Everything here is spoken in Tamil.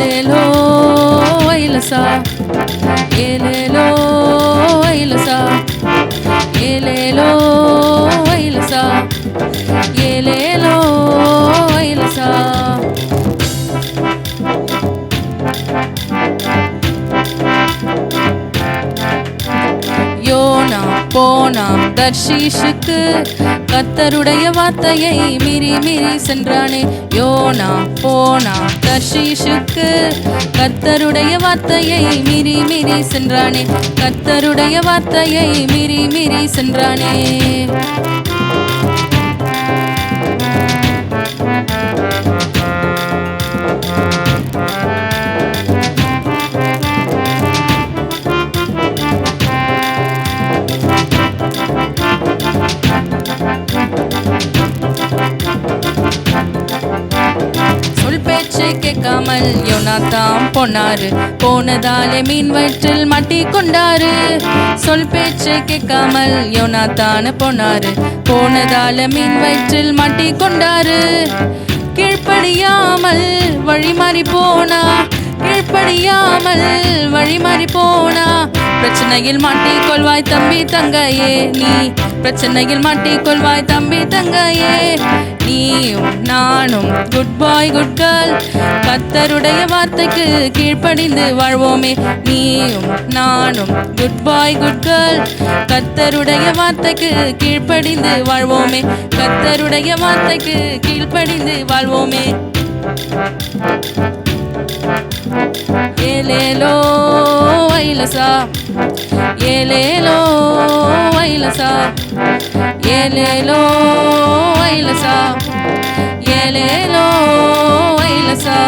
ஏலேலோ ஐலசா, ஏலேலோ ஐலசா, ஏலேலோ ஐலசா, ஏலேலோ ஐலசா. யோனா போனான் தர்ஷீஷுக்கு, கர்த்தருடைய வார்த்தையை மீறி மீறி சென்றானே. யோனா போனான் தர்ஷீஷுக்கு, கர்த்தருடைய வார்த்தையை மீறி மீறி சென்றானே. கர்த்தருடைய வார்த்தையை மீறி மீறி சென்றானே. கேட்காமல் யோனாத்தான் போனாரு, போனதாலே மீன் வயிற்றில் மாட்டிக்கொண்டாரு. சொல் பேச்சு கேட்காமல் யோனாத்தான் போனாரு, போனதால மீன் வயிற்றில் மாட்டிக்கொண்டாரு. கீழ்ப்படியாமல் வழிமாறி போனா, கீழ்ப்படியாமல் வழிமாறி போனா, பிரச்சனையில் மாட்டிக்கொள்வாய் தம்பி தங்கையே. நீ பிரச்சனையில் மாட்டிக்கொள்வாய் தம்பி தங்கையே. நீயும் நானும் குட் பாய் குட் கேர்ள், கர்த்தருடைய வார்த்தைக்கு கீழ்ப்படிந்து வாழ்வோமே. நீயும் நானும் குட் பாய் குட் கேர்ள், கர்த்தருடைய வார்த்தைக்கு கீழ்ப்படிந்து வாழ்வோமே. கர்த்தருடைய வார்த்தைக்கு கீழ்ப்படிந்து வாழ்வோமே. ஏலேலோ ஐலசா, ஏலேலோ ஐலசா, ஏலேலோ ஐலசா, ஏலேலோ ஐலசா.